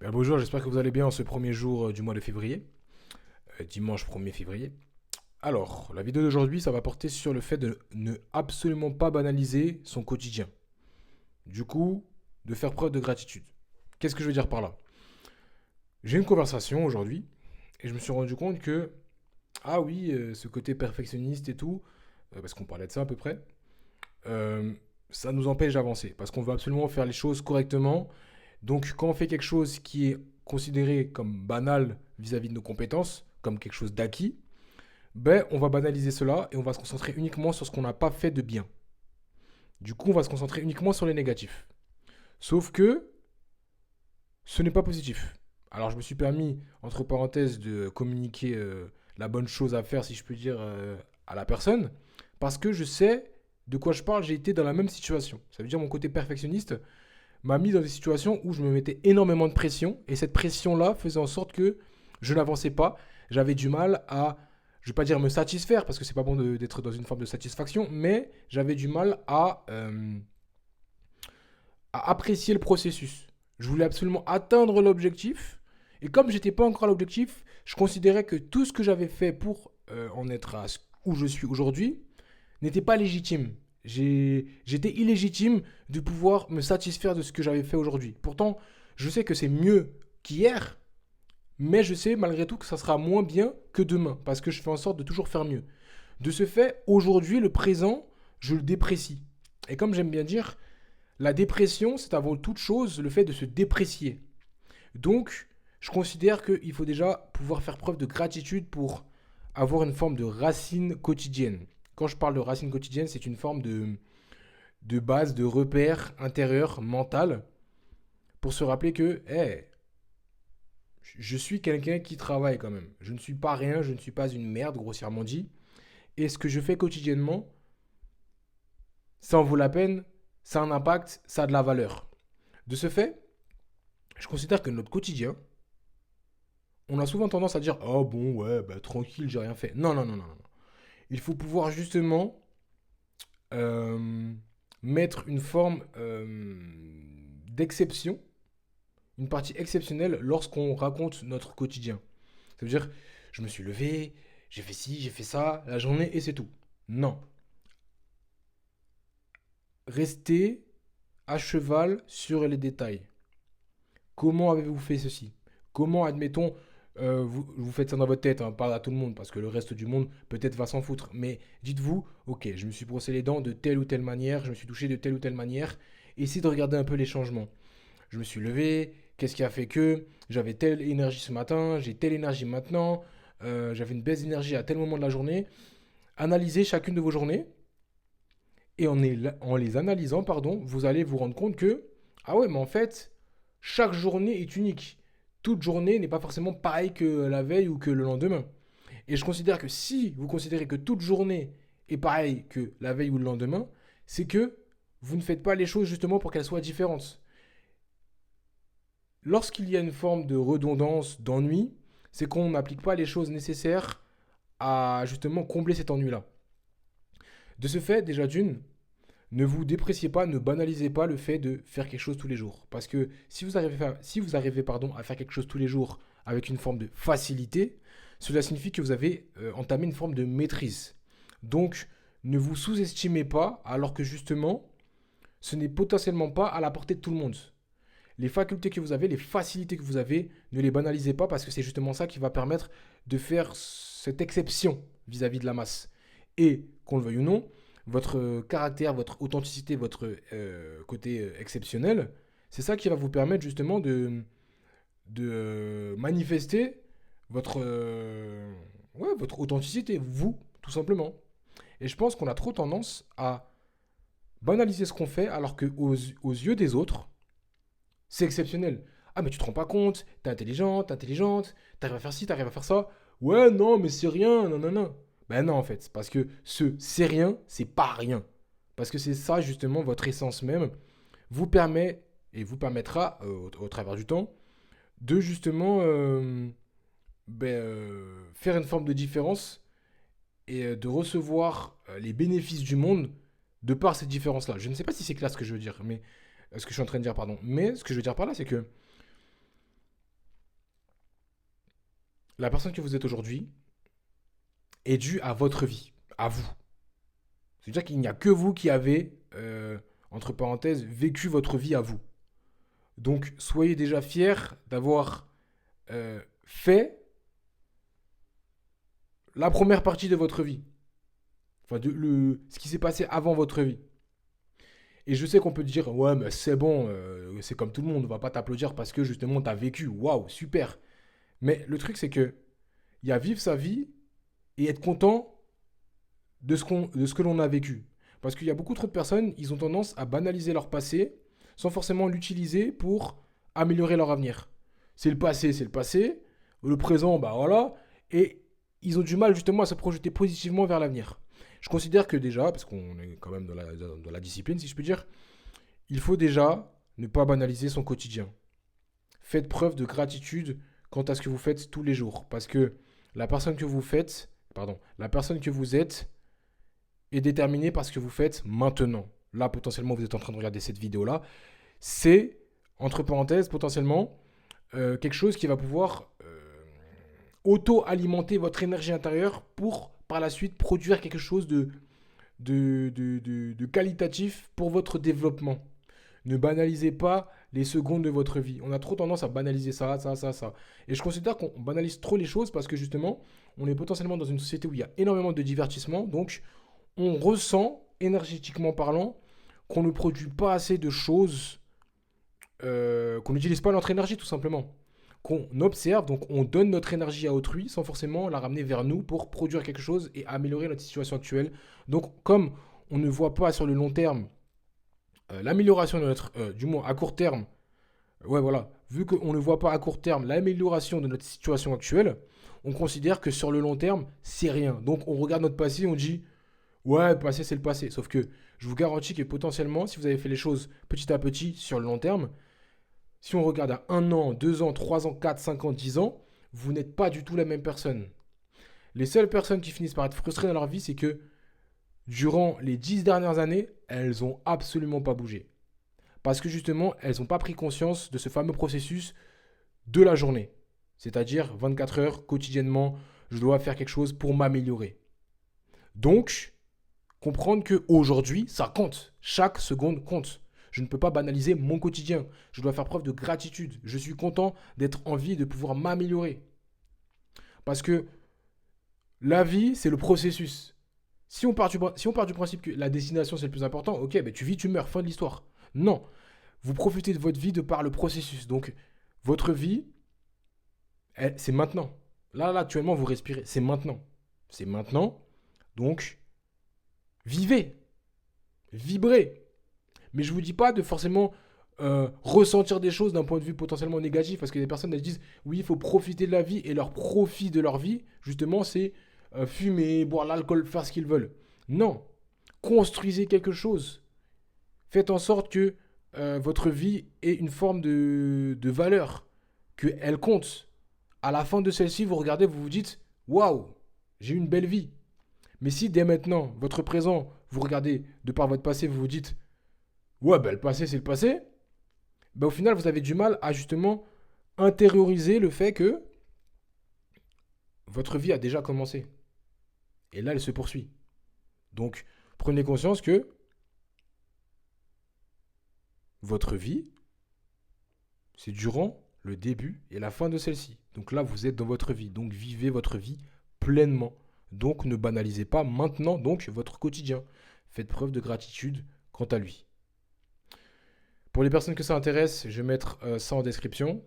Bonjour, j'espère que vous allez bien en ce premier jour du mois de février, dimanche 1er février. Alors, la vidéo d'aujourd'hui, ça va porter sur le fait de ne absolument pas banaliser son quotidien. Du coup, de faire preuve de gratitude. Qu'est-ce que je veux dire par là? J'ai eu une conversation aujourd'hui et je me suis rendu compte que, ah oui, ce côté perfectionniste et tout, parce qu'on parlait de ça à peu près, euh, ça nous empêche d'avancer parce qu'on veut absolument faire les choses correctement. Donc, quand on fait quelque chose qui est considéré comme banal vis-à-vis de nos compétences, comme quelque chose d'acquis, ben, on va banaliser cela et on va se concentrer uniquement sur ce qu'on n'a pas fait de bien. Du coup, on va se concentrer uniquement sur les négatifs. Sauf que ce n'est pas positif. Alors, je me suis permis, entre parenthèses, de communiquer la bonne chose à faire, si je peux dire, à la personne, parce que je sais de quoi je parle, j'ai été dans la même situation. Ça veut dire mon côté perfectionniste m'a mis dans des situations où je me mettais énormément de pression et cette pression-là faisait en sorte que je n'avançais pas. J'avais du mal à, je ne vais pas dire me satisfaire parce que c'est pas bon d'être dans une forme de satisfaction, mais j'avais du mal à apprécier le processus. Je voulais absolument atteindre l'objectif et comme j'étais pas encore à l'objectif, je considérais que tout ce que j'avais fait pour en être à où je suis aujourd'hui n'était pas légitime. J'étais illégitime de pouvoir me satisfaire de ce que j'avais fait aujourd'hui. Pourtant, je sais que c'est mieux qu'hier, mais je sais malgré tout que ça sera moins bien que demain, parce que je fais en sorte de toujours faire mieux. De ce fait, aujourd'hui, le présent, je le déprécie. Et comme j'aime bien dire, la dépression, c'est avant toute chose le fait de se déprécier. Donc, je considère qu'il faut déjà pouvoir faire preuve de gratitude pour avoir une forme de racine quotidienne. Quand je parle de racine quotidienne, c'est une forme de base, de repère intérieur, mental, pour se rappeler que, hey, je suis quelqu'un qui travaille quand même. Je ne suis pas rien, je ne suis pas une merde, grossièrement dit. Et ce que je fais quotidiennement, ça en vaut la peine, ça a un impact, ça a de la valeur. De ce fait, je considère que notre quotidien, on a souvent tendance à dire oh bon, ouais, bah, tranquille, j'ai rien fait. Non, non, non, non, non. Il faut pouvoir justement euh, mettre une forme d'exception, une partie exceptionnelle lorsqu'on raconte notre quotidien. Ça veut dire, je me suis levé, j'ai fait ci, j'ai fait ça, la journée et c'est tout. Non. Restez à cheval sur les détails. Comment avez-vous fait ceci? Comment, admettons, vous faites ça dans votre tête, hein, pas à tout le monde, parce que le reste du monde peut-être va s'en foutre. Mais dites-vous, ok, je me suis brossé les dents de telle ou telle manière, je me suis touché de telle ou telle manière. Essayez de regarder un peu les changements. Je me suis levé, qu'est-ce qui a fait que j'avais telle énergie ce matin, j'ai telle énergie maintenant, j'avais une baisse d'énergie à tel moment de la journée. Analysez chacune de vos journées et en les analysant, pardon, vous allez vous rendre compte que, ah ouais, mais en fait, chaque journée est unique. Toute journée n'est pas forcément pareille que la veille ou que le lendemain. Et je considère que si vous considérez que toute journée est pareille que la veille ou le lendemain, c'est que vous ne faites pas les choses justement pour qu'elles soient différentes. Lorsqu'il y a une forme de redondance, d'ennui, c'est qu'on n'applique pas les choses nécessaires à justement combler cet ennui-là. De ce fait, déjà d'une, ne vous dépréciez pas, ne banalisez pas le fait de faire quelque chose tous les jours. Parce que si vous arrivez pardon, à faire quelque chose tous les jours avec une forme de facilité, cela signifie que vous avez entamé une forme de maîtrise. Donc, ne vous sous-estimez pas, alors que justement, ce n'est potentiellement pas à la portée de tout le monde. Les facultés que vous avez, les facilités que vous avez, ne les banalisez pas parce que c'est justement ça qui va permettre de faire cette exception vis-à-vis de la masse. Et, qu'on le veuille ou non, votre caractère, votre authenticité, votre côté exceptionnel, c'est ça qui va vous permettre justement de manifester votre, ouais, votre authenticité, vous, tout simplement. Et je pense qu'on a trop tendance à banaliser ce qu'on fait alors que aux yeux des autres, c'est exceptionnel. Ah, mais tu te rends pas compte, t'es intelligente, t'arrives à faire ci, t'arrives à faire ça. Ouais, non, mais c'est rien, non, non, non. Ben non, en fait, parce que ce c'est rien, c'est pas rien. Parce que c'est ça, justement, votre essence même vous permet et vous permettra, au travers du temps, de justement faire une forme de différence et de recevoir les bénéfices du monde de par cette différence-là. Je ne sais pas si c'est clair ce que je veux dire, mais ce que je suis en train de dire, pardon. Mais ce que je veux dire par là, c'est que la personne que vous êtes aujourd'hui est due à votre vie, à vous. C'est-à-dire qu'il n'y a que vous qui avez, entre parenthèses, vécu votre vie à vous. Donc, soyez déjà fiers d'avoir fait la première partie de votre vie. Enfin, ce qui s'est passé avant votre vie. Et je sais qu'on peut dire, ouais, mais c'est bon, c'est comme tout le monde, on va pas t'applaudir parce que justement, t'as vécu. Waouh, super. Mais le truc, c'est que il y a vivre sa vie et être content de ce que l'on a vécu. Parce qu'il y a beaucoup trop de personnes, ils ont tendance à banaliser leur passé sans forcément l'utiliser pour améliorer leur avenir. C'est le passé, c'est le passé. Le présent, bah voilà. Et ils ont du mal justement à se projeter positivement vers l'avenir. Je considère que déjà, parce qu'on est quand même dans la discipline, si je peux dire, il faut déjà ne pas banaliser son quotidien. Faites preuve de gratitude quant à ce que vous faites tous les jours. Parce que la personne que vous faites, pardon, la personne que vous êtes est déterminée par ce que vous faites maintenant. Là, potentiellement, vous êtes en train de regarder cette vidéo-là. C'est, entre parenthèses, potentiellement, quelque chose qui va pouvoir auto-alimenter votre énergie intérieure pour, par la suite, produire quelque chose de qualitatif pour votre développement. Ne banalisez pas les secondes de votre vie. On a trop tendance à banaliser ça, ça, ça, ça. Et je considère qu'on banalise trop les choses parce que justement, on est potentiellement dans une société où il y a énormément de divertissement. Donc, on ressent, énergétiquement parlant, qu'on ne produit pas assez de choses, qu'on n'utilise pas notre énergie tout simplement. Qu'on observe, donc on donne notre énergie à autrui sans forcément la ramener vers nous pour produire quelque chose et améliorer notre situation actuelle. Donc, comme on ne voit pas sur le long terme l'amélioration de notre, du moins à court terme, ouais voilà, vu qu'on ne voit pas à court terme l'amélioration de notre situation actuelle, on considère que sur le long terme, c'est rien. Donc on regarde notre passé, on dit, ouais, le passé c'est le passé. Sauf que je vous garantis que potentiellement, si vous avez fait les choses petit à petit sur le long terme, si on regarde à 1 an, 2 ans, 3 ans, 4, 5 ans, 10 ans, vous n'êtes pas du tout la même personne. Les seules personnes qui finissent par être frustrées dans leur vie, c'est que durant les 10 dernières années, elles n'ont absolument pas bougé. Parce que justement, elles n'ont pas pris conscience de ce fameux processus de la journée. C'est-à-dire 24 heures quotidiennement, je dois faire quelque chose pour m'améliorer. Donc, comprendre qu'aujourd'hui, ça compte. Chaque seconde compte. Je ne peux pas banaliser mon quotidien. Je dois faire preuve de gratitude. Je suis content d'être en vie et de pouvoir m'améliorer. Parce que la vie, c'est le processus. Si on part du principe que la destination, c'est le plus important, ok, ben tu vis, tu meurs, fin de l'histoire. Non. Vous profitez de votre vie de par le processus. Donc, votre vie, c'est maintenant. Là, actuellement, vous respirez. C'est maintenant. C'est maintenant. Donc, vivez. Vibrez. Mais je ne vous dis pas de forcément ressentir des choses d'un point de vue potentiellement négatif. Parce que des personnes, elles disent, oui, il faut profiter de la vie. Et leur profit de leur vie, justement, c'est fumer, boire l'alcool, faire ce qu'ils veulent. Non. Construisez quelque chose. Faites en sorte que votre vie ait une forme de valeur. Qu'elle compte. À la fin de celle-ci, vous regardez, vous vous dites, waouh, j'ai une belle vie. Mais si dès maintenant, votre présent, vous regardez de par votre passé, vous vous dites, ouais, ben le passé, c'est le passé, ben au final, vous avez du mal à justement intérioriser le fait que votre vie a déjà commencé. Et là, elle se poursuit. Donc, prenez conscience que votre vie, c'est durant le début et la fin de celle-ci. Donc là, vous êtes dans votre vie. Donc, vivez votre vie pleinement. Donc, ne banalisez pas maintenant donc votre quotidien. Faites preuve de gratitude quant à lui. Pour les personnes que ça intéresse, je vais mettre ça en description.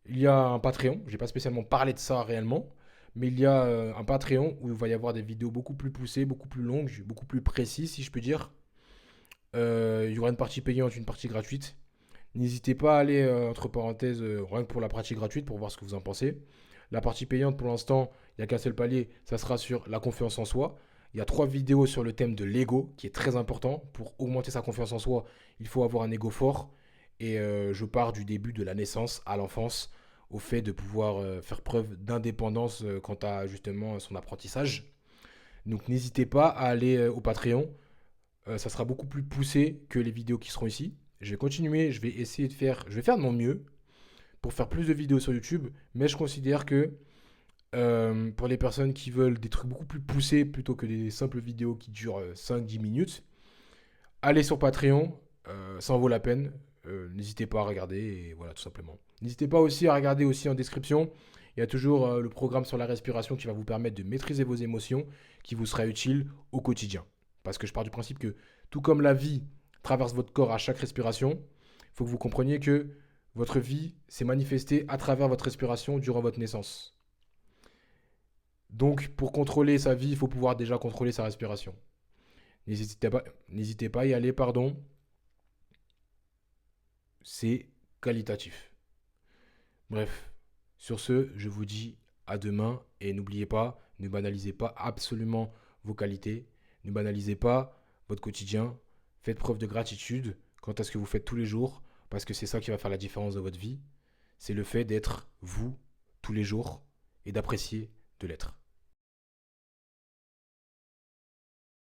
Il y a un Patreon. Je n'ai pas spécialement parlé de ça réellement. Mais il y a un Patreon où il va y avoir des vidéos beaucoup plus poussées, beaucoup plus longues, beaucoup plus précises, si je peux dire. Il y aura une partie payante, une partie gratuite. N'hésitez pas à aller, entre parenthèses, rien que pour la partie gratuite, pour voir ce que vous en pensez. La partie payante, pour l'instant, il n'y a qu'un seul palier, ça sera sur la confiance en soi. Il y a 3 vidéos sur le thème de l'ego, qui est très important. Pour augmenter sa confiance en soi, il faut avoir un ego fort. Et je pars du début de la naissance à l'enfance, au fait de pouvoir faire preuve d'indépendance quant à justement son apprentissage. Donc n'hésitez pas à aller au Patreon. Ça sera beaucoup plus poussé que les vidéos qui seront ici. Je vais continuer, je vais faire de mon mieux pour faire plus de vidéos sur YouTube, mais je considère que Pour les personnes qui veulent des trucs beaucoup plus poussés plutôt que des simples vidéos qui durent 5-10 minutes, allez sur Patreon, ça en vaut la peine. N'hésitez pas à regarder et voilà tout simplement. N'hésitez pas aussi à regarder aussi en description. Il y a toujours le programme sur la respiration qui va vous permettre de maîtriser vos émotions, qui vous sera utile au quotidien. Parce que je pars du principe que tout comme la vie traverse votre corps à chaque respiration, il faut que vous compreniez que votre vie s'est manifestée à travers votre respiration durant votre naissance. Donc pour contrôler sa vie, il faut pouvoir déjà contrôler sa respiration. N'hésitez pas à y aller, pardon. C'est qualitatif. Bref, sur ce, je vous dis à demain et n'oubliez pas, ne banalisez pas absolument vos qualités, ne banalisez pas votre quotidien, faites preuve de gratitude quant à ce que vous faites tous les jours, parce que c'est ça qui va faire la différence dans votre vie, c'est le fait d'être vous tous les jours et d'apprécier de l'être.